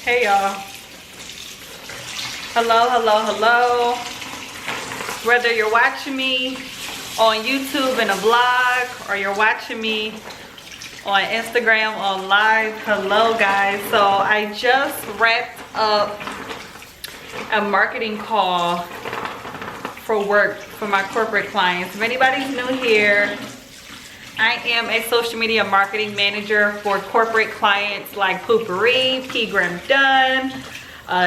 Hey y'all. Hello. Whether you're watching me on YouTube in a vlog or you're watching me on Instagram on live, hello guys. So I just wrapped up a marketing call for work for my corporate clients. If anybody's new here, I am a social media marketing manager for corporate clients like Poopery, P. Graham Dunn,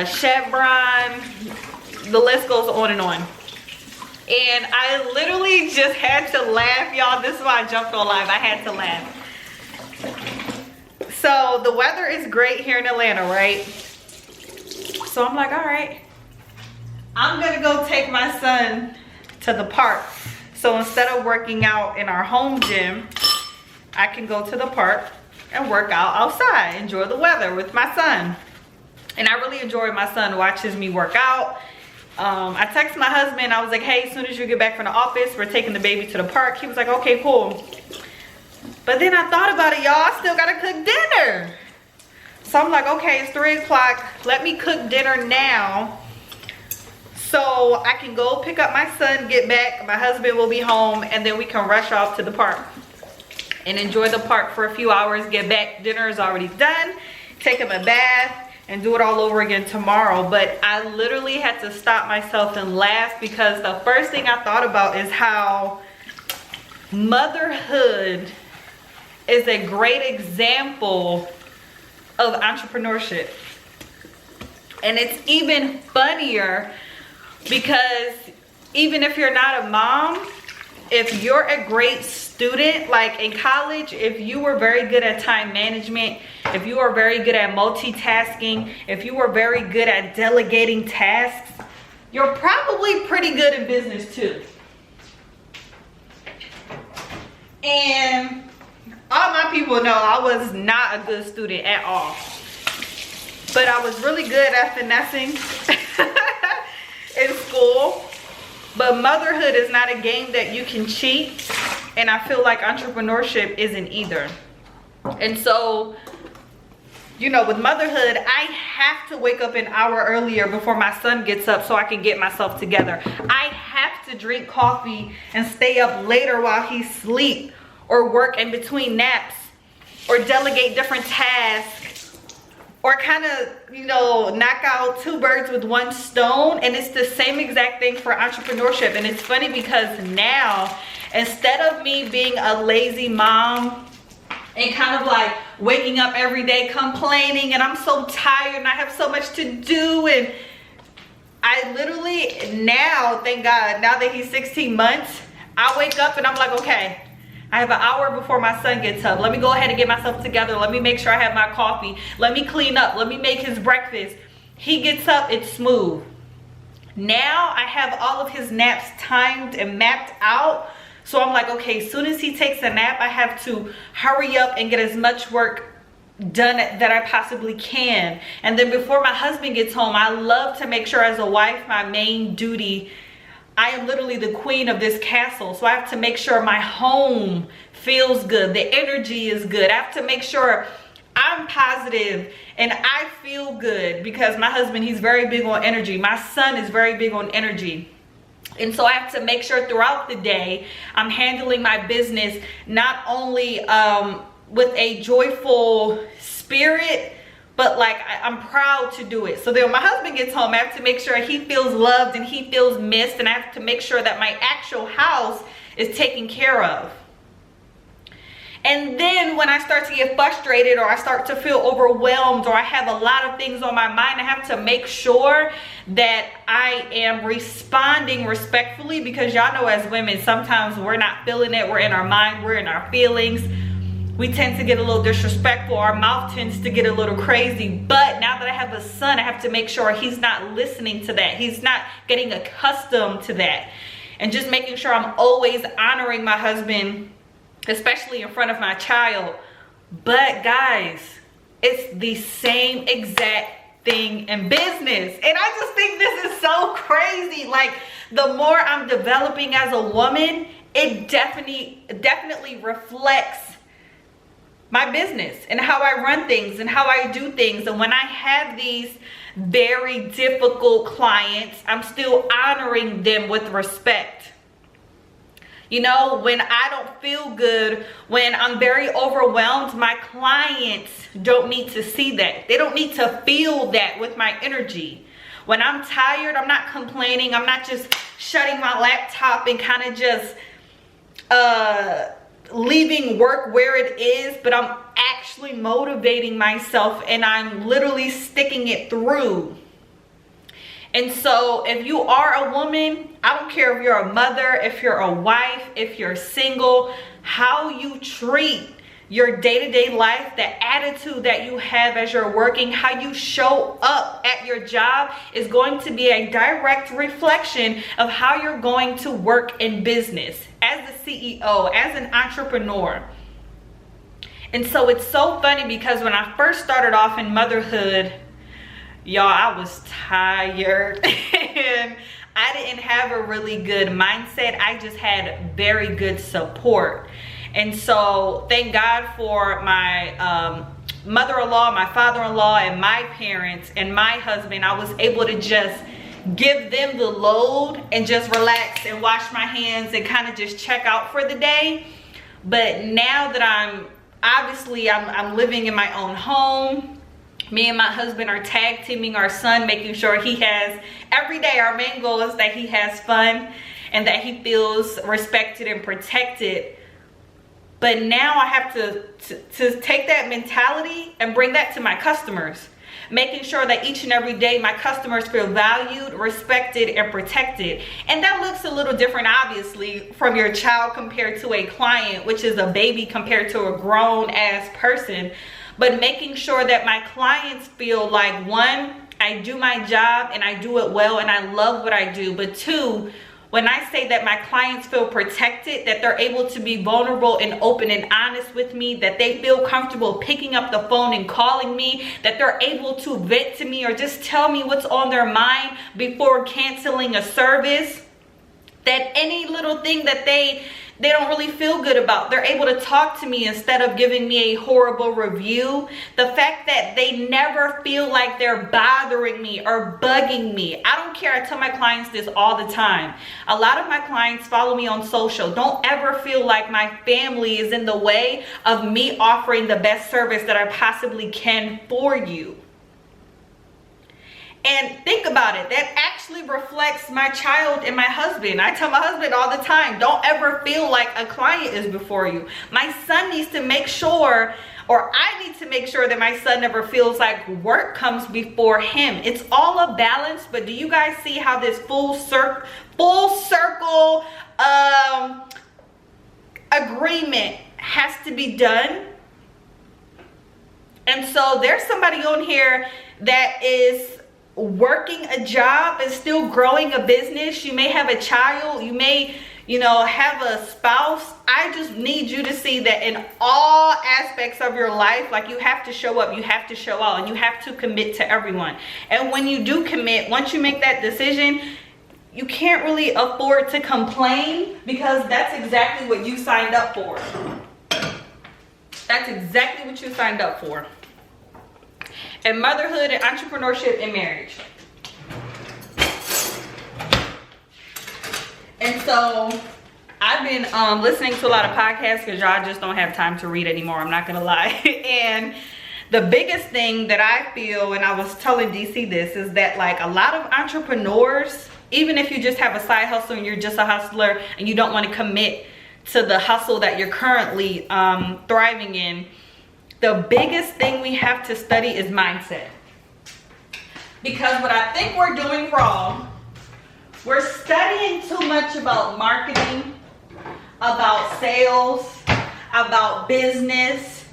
Chevron, the list goes on and on. And I literally just had to laugh, y'all. This is why I jumped on live. I had to laugh. So the weather is great here in Atlanta, right? So I'm like, all right, I'm gonna go take my son to the park. So instead of working out in our home gym, I can go to the park and work out outside, enjoy the weather with my son. And I really enjoy my son watches me work out. I texted my husband, I was like, hey, as soon as you get back from the office, we're taking the baby to the park. He was like, okay, cool. But then I thought about it, y'all, I still gotta cook dinner. So I'm like, okay, it's 3 o'clock. Let me cook dinner now so I can go pick up my son, get back, my husband will be home, and then we can rush off to the park and enjoy the park for a few hours, get back, dinner is already done, take him a bath, and do it all over again tomorrow. But I literally had to stop myself and laugh because the first thing I thought about is how motherhood is a great example of entrepreneurship. And it's even funnier because even if you're not a mom, if you're a great student, like in college, if you were very good at time management, if you were very good at multitasking, if you were very good at delegating tasks, you're probably pretty good in business too. And all my people know I was not a good student at all. But I was really good at finessing in school. But motherhood is not a game that you can cheat. And I feel like entrepreneurship isn't either. And so, you know, with motherhood, I have to wake up an hour earlier before my son gets up so I can get myself together. I have to drink coffee and stay up later while he sleeps, or work in between naps, or delegate different tasks, or kind of, you know, knock out 2 birds with 1 stone. And it's the same exact thing for entrepreneurship. And it's funny because now, instead of me being a lazy mom and kind of like waking up every day complaining and I'm so tired and I have so much to do, and I literally now, thank God, now that he's 16 months, I wake up and I'm like, okay, I have an hour before my son gets up. Let me go ahead and get myself together. Let me make sure I have my coffee. Let me clean up. Let me make his breakfast. He gets up, it's smooth. Now I have all of his naps timed and mapped out. So I'm like, okay, as soon as he takes a nap, I have to hurry up and get as much work done that I possibly can. And then before my husband gets home, I love to make sure as a wife, my main duty, I am literally the queen of this castle. So I have to make sure my home feels good. The energy is good. I have to make sure I'm positive and I feel good because my husband, he's very big on energy. My son is very big on energy. And so I have to make sure throughout the day, I'm handling my business not only with a joyful spirit, but like I'm proud to do it. So then when my husband gets home, I have to make sure he feels loved and he feels missed, and I have to make sure that my actual house is taken care of. And then when I start to get frustrated or I start to feel overwhelmed or I have a lot of things on my mind, I have to make sure that I am responding respectfully, because y'all know as women, sometimes we're not feeling it. We're in our mind, we're in our feelings. We tend to get a little disrespectful. Our mouth tends to get a little crazy. But now that I have a son, I have to make sure he's not listening to that. He's not getting accustomed to that. And just making sure I'm always honoring my husband, especially in front of my child. But guys, it's the same exact thing in business. And I just think this is so crazy. Like, the more I'm developing as a woman, it definitely reflects my business and how I run things and how I do things. And when I have these very difficult clients, I'm still honoring them with respect. You know, when I don't feel good, when I'm very overwhelmed, my clients don't need to see that. They don't need to feel that with my energy. When I'm tired, I'm not complaining. I'm not just shutting my laptop and kind of just leaving work where it is, but I'm actually motivating myself and I'm literally sticking it through. And so if you are a woman, I don't care if you're a mother, if you're a wife, if you're single, how you treat your day-to-day life, the attitude that you have as you're working, how you show up at your job is going to be a direct reflection of how you're going to work in business as a CEO, as an entrepreneur. And so it's so funny because when I first started off in motherhood, y'all, I was tired and I didn't have a really good mindset. I just had very good support. And so thank God for my mother-in-law, my father-in-law, and my parents and my husband. I was able to just give them the load and just relax and wash my hands and kind of just check out for the day. But now that I'm living in my own home, me and my husband are tag teaming our son, making sure he has, every day our main goal is that he has fun and that he feels respected and protected. But now I have to take that mentality and bring that to my customers, making sure that each and every day my customers feel valued, respected, and protected. And that looks a little different, obviously, from your child compared to a client, which is a baby compared to a grown-ass person. But making sure that my clients feel like, one, I do my job and I do it well and I love what I do. But two, when I say that my clients feel protected, that they're able to be vulnerable and open and honest with me, that they feel comfortable picking up the phone and calling me, that they're able to vent to me or just tell me what's on their mind before canceling a service, that any little thing that they don't really feel good about, they're able to talk to me instead of giving me a horrible review. The fact that they never feel like they're bothering me or bugging me. I don't care. I tell my clients this all the time. A lot of my clients follow me on social. Don't ever feel like my family is in the way of me offering the best service that I possibly can for you. And think about it, that actually reflects my child and my husband. I tell my husband all the time, don't ever feel like a client is before you. My son needs to make sure, or I need to make sure that my son never feels like work comes before him. It's all a balance, but do you guys see how this full circle agreement has to be done? And so there's somebody on here that is working a job and still growing a business. You may have a child, you may, have a spouse. I just need you to see that in all aspects of your life, like, you have to show up, you have to show out, and you have to commit to everyone. And when you do commit, once you make that decision, you can't really afford to complain, because that's exactly what you signed up for. That's exactly what you signed up for. And motherhood and entrepreneurship and marriage. And so I've been listening to a lot of podcasts because y'all just don't have time to read anymore, I'm not gonna lie. And the biggest thing that I feel, and I was telling DC this, is that like a lot of entrepreneurs, even if you just have a side hustle and you're just a hustler and you don't want to commit to the hustle that you're currently thriving in, the biggest thing we have to study is mindset. Because what I think we're doing wrong, we're studying too much about marketing, about sales, about business,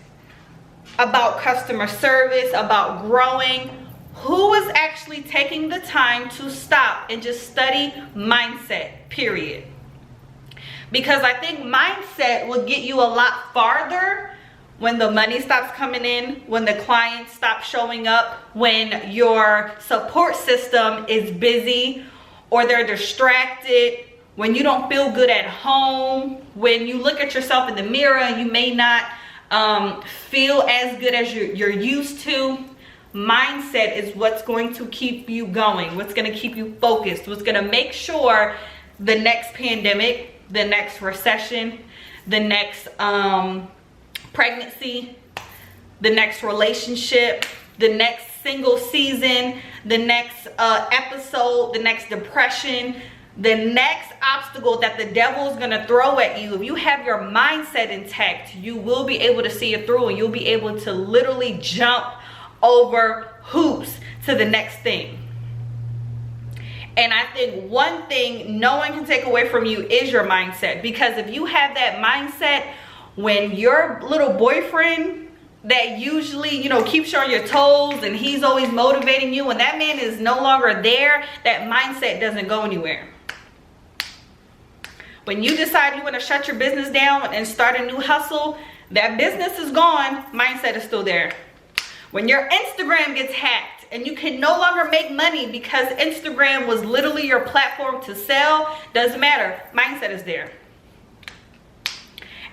about customer service, about growing. Who is actually taking the time to stop and just study mindset, period? Because I think mindset will get you a lot farther when the money stops coming in, when the clients stop showing up, when your support system is busy or they're distracted, when you don't feel good at home, when you look at yourself in the mirror and you may not feel as good as you're used to. Mindset is what's going to keep you going, what's going to keep you focused, what's going to make sure the next pandemic, the next recession, the next pregnancy, the next relationship, the next single season, the next episode, the next depression, the next obstacle that the devil is going to throw at you, if you have your mindset intact, you will be able to see it through, and you'll be able to literally jump over hoops to the next thing. And I think one thing no one can take away from you is your mindset, because if you have that mindset, when your little boyfriend that usually, you know, keeps you on your toes and he's always motivating you, when that man is no longer there, that mindset doesn't go anywhere. When you decide you want to shut your business down and start a new hustle, that business is gone, mindset is still there. When your Instagram gets hacked and you can no longer make money because Instagram was literally your platform to sell, doesn't matter, mindset is there.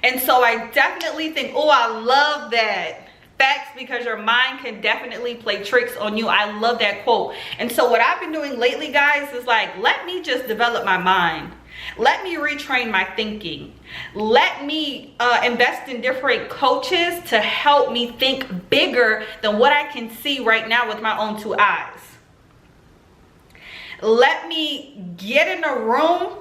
And so I definitely think, oh, I love that. Facts, because your mind can definitely play tricks on you. I love that quote. And so what I've been doing lately, guys, is like, let me just develop my mind. Let me retrain my thinking. Let me invest in different coaches to help me think bigger than what I can see right now with my own two eyes. Let me get in a room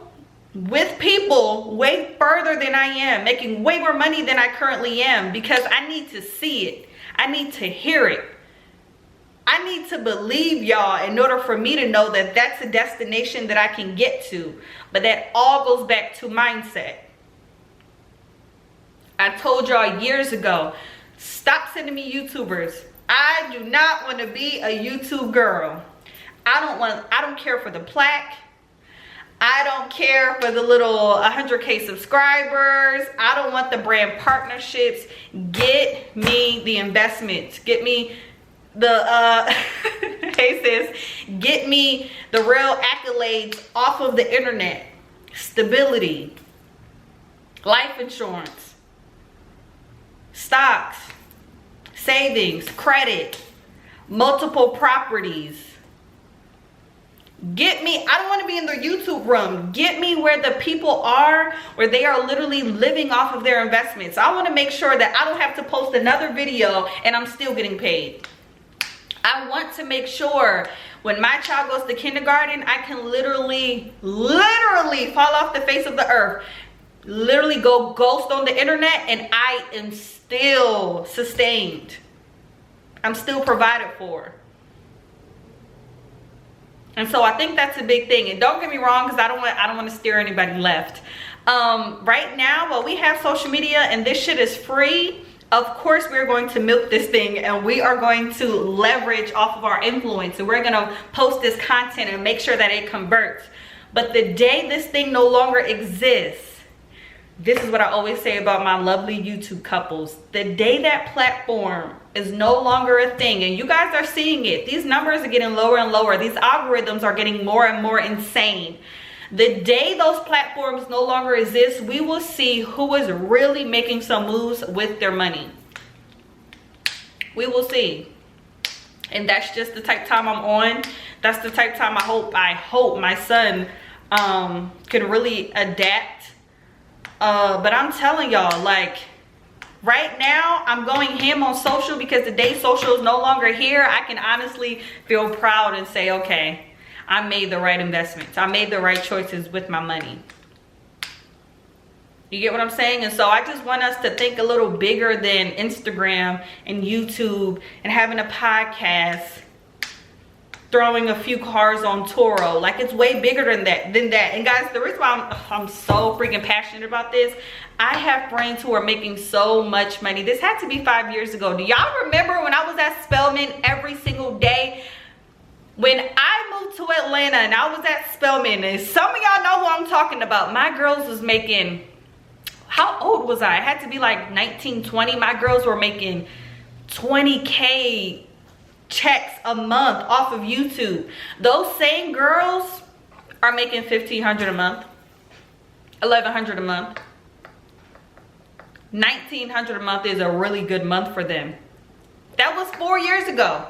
with people way further than I am, making way more money than I currently am, because I need to see it. I need to hear it. I need to believe, y'all, in order for me to know that that's a destination that I can get to. But that all goes back to mindset. I told y'all years ago, stop sending me YouTubers. I do not want to be a YouTube girl. I don't care for the plaque. I don't care for the little 100K subscribers. I don't want the brand partnerships. Get me the investments. Get me the hey sis, get me the real accolades off of the internet. Stability, life insurance, stocks, savings, credit, multiple properties. Get me, I don't want to be in the YouTube room. Get me where the people are, where they are literally living off of their investments. I want to make sure that I don't have to post another video and I'm still getting paid. I want to make sure when my child goes to kindergarten, I can literally fall off the face of the earth. Literally go ghost on the internet, and I am still sustained. I'm still provided for. And so I think that's a big thing. And don't get me wrong, because I don't want to steer anybody left. Right now, while we have social media and this shit is free, of course we're going to milk this thing, and we are going to leverage off of our influence, and we're going to post this content and make sure that it converts. But the day this thing no longer exists, this is what I always say about my lovely YouTube couples. The day that platform is no longer a thing, and you guys are seeing it, these numbers are getting lower and lower. These algorithms are getting more and more insane. The day those platforms no longer exist, we will see who is really making some moves with their money. We will see. And that's just the type of time I'm on. That's the type of time I hope my son can really adapt. But I'm telling y'all, like, right now I'm going ham on social, because the day social is no longer here, I can honestly feel proud and say, okay, I made the right investments. I made the right choices with my money. You get what I'm saying? And so I just want us to think a little bigger than Instagram and YouTube and having a podcast, throwing a few cars on Toro. Like, it's way bigger than that. And guys, the reason why I'm so freaking passionate about this, I have friends who are making so much money. This had to be 5 years ago. Do y'all remember when I was at Spelman every single day? When I moved to Atlanta and I was at Spelman, and some of y'all know who I'm talking about, my girls was making, how old was I? I had to be like 19, 20. My girls were making 20K checks a month off of YouTube. Those same girls are making $1,500 a month, $1,100 a month, $1,900 a month is a really good month for them. That was 4 years ago.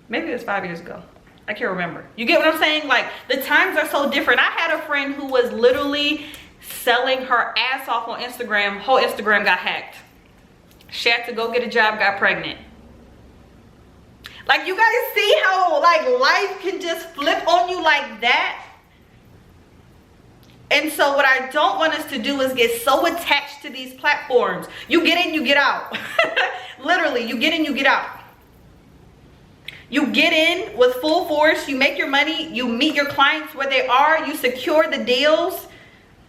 Maybe it was 5 years ago. I can't remember. You get what I'm saying? Like, the times are so different. I had a friend who was literally selling her ass off on Instagram. Whole Instagram got hacked. She had to go get a job, got pregnant. Like, you guys see how like life can just flip on you like that? And so what I don't want us to do is get so attached to these platforms. You get in, you get out. Literally, you get in, you get out. You get in with full force, you make your money, you meet your clients where they are, you secure the deals,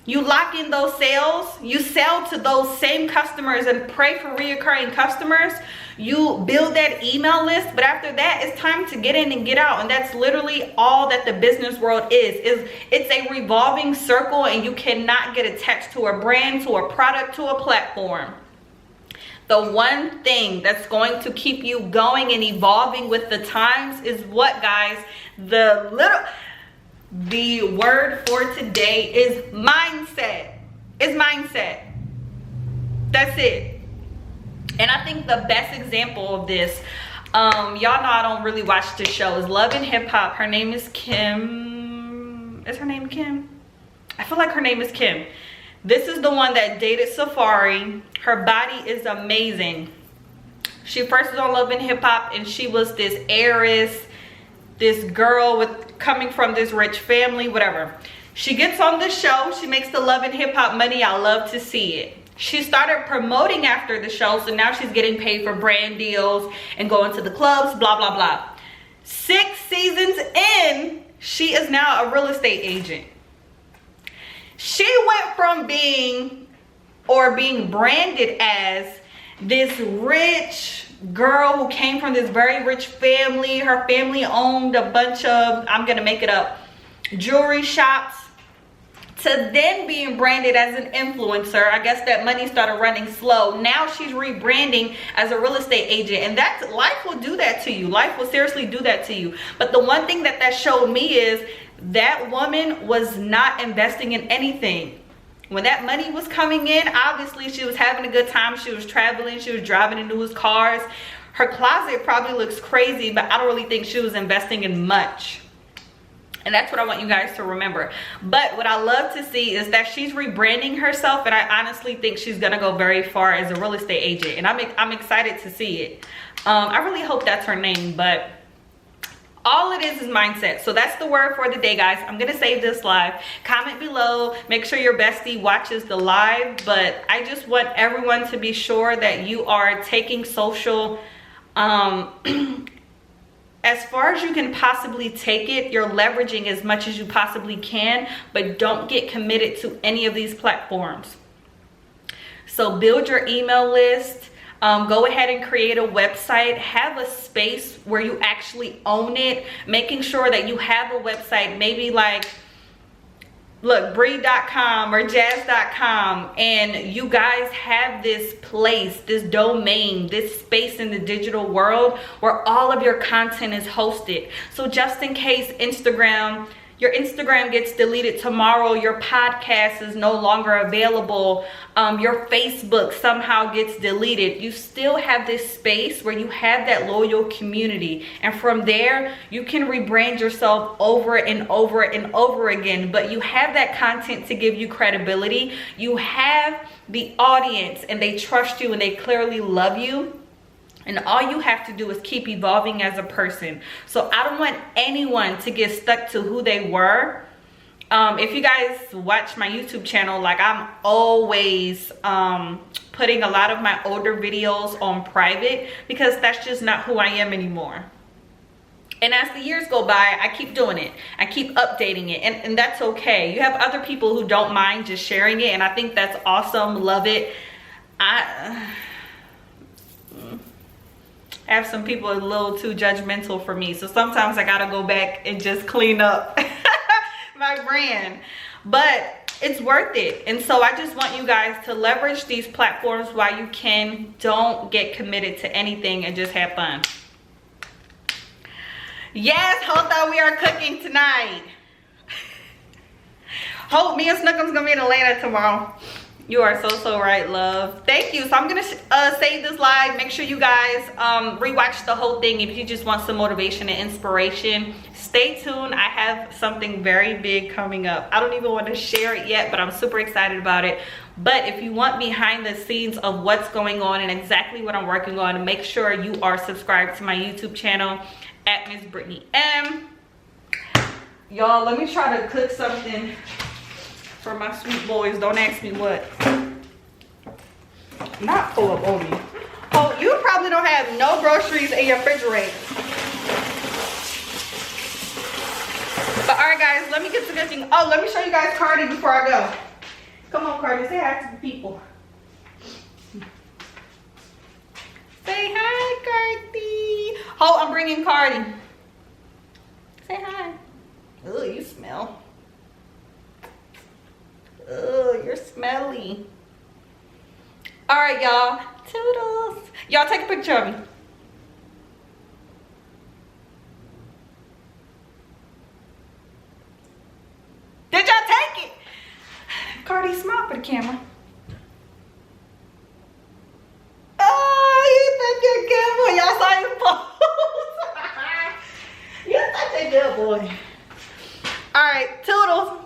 you lock in those sales, you sell to those same customers and pray for reoccurring customers. You build that email list, but after that, it's time to get in and get out. And that's literally all that the business world is it's a revolving circle, and you cannot get attached to a brand, to a product, to a platform. The one thing that's going to keep you going and evolving with the times is what, guys? The word for today is mindset. It's mindset. That's it. And I think the best example of this, y'all know I don't really watch the shows. Love and Hip Hop. Her name is Kim. Is her name Kim? I feel like her name is Kim. This is the one that dated Safari. Her body is amazing. She first was on Love and Hip Hop, and she was this heiress, this girl coming from this rich family, whatever. She gets on the show. She makes the Love and Hip Hop money. I love to see it. She started promoting after the show, so now she's getting paid for brand deals and going to the clubs, blah, blah, blah. 6 seasons in, she is now a real estate agent. She went from being branded as this rich girl who came from this very rich family. Her family owned a bunch of, I'm gonna make it up, jewelry shops, to then being branded as an influencer. I guess that money started running slow. Now she's rebranding as a real estate agent, and that's, life will do that to you. Life will seriously do that to you. But the one thing that showed me is that woman was not investing in anything. When that money was coming in, obviously she was having a good time. She was traveling, she was driving in newest cars. Her closet probably looks crazy, but I don't really think she was investing in much. And that's what I want you guys to remember. But what I love to see is that she's rebranding herself, and I honestly think she's gonna go very far as a real estate agent, and I'm excited to see it. I really hope that's her name, but all it is mindset. So that's the word for the day, guys. I'm gonna save this live. Comment below, make sure your bestie watches the live, but I just want everyone to be sure that you are taking social as far as you can possibly take it. You're leveraging as much as you possibly can, but don't get committed to any of these platforms. So build your email list. Go ahead and create a website. Have a space where you actually own it, making sure that you have a website, maybe like, look, Bree.com or Jazz.com, and you guys have this place, this domain, this space in the digital world where all of your content is hosted. So just in case your Instagram gets deleted tomorrow, your podcast is no longer available, your Facebook somehow gets deleted, you still have this space where you have that loyal community. And from there, you can rebrand yourself over and over and over again. But you have that content to give you credibility. You have the audience, and they trust you, and they clearly love you. And all you have to do is keep evolving as a person. So I don't want anyone to get stuck to who they were. If you guys watch my YouTube channel, like, I'm always putting a lot of my older videos on private, because that's just not who I am anymore. And as the years go by, I keep doing it. I keep updating it, and that's okay. You have other people who don't mind just sharing it, and I think that's awesome. Love it. I have some people a little too judgmental for me, so sometimes I gotta go back and just clean up my brand, but it's worth it. And so I just want you guys to leverage these platforms while you can. Don't get committed to anything, and just have fun. Yes, hold on, we are cooking tonight. Hope me and Snookums gonna be in Atlanta tomorrow. You are so right, love. Thank you. So I'm gonna save this live. Make sure you guys rewatch the whole thing if you just want some motivation and inspiration. Stay tuned. I have something very big coming up. I don't even want to share it yet, but I'm super excited about it. But if you want behind the scenes of what's going on and exactly what I'm working on, make sure you are subscribed to my YouTube channel at Miss Britney M. Y'all, let me try to cook something for my sweet boys. Don't ask me what. Not pull up on me. Oh, you probably don't have no groceries in your refrigerator. But all right, guys, let me get to cooking. Oh, let me show you guys Cardi before I go. Come on, Cardi, say hi to the people. Say hi, Cardi. Oh, I'm bringing Cardi. Say hi. Oh, you smell. Oh, you're smelly. All right, y'all. Toodles. Y'all take a picture of me. Did y'all take it? Cardi, smile for the camera. Oh, you such a good boy. Y'all saw his pose. You're such a good boy. All right, toodles.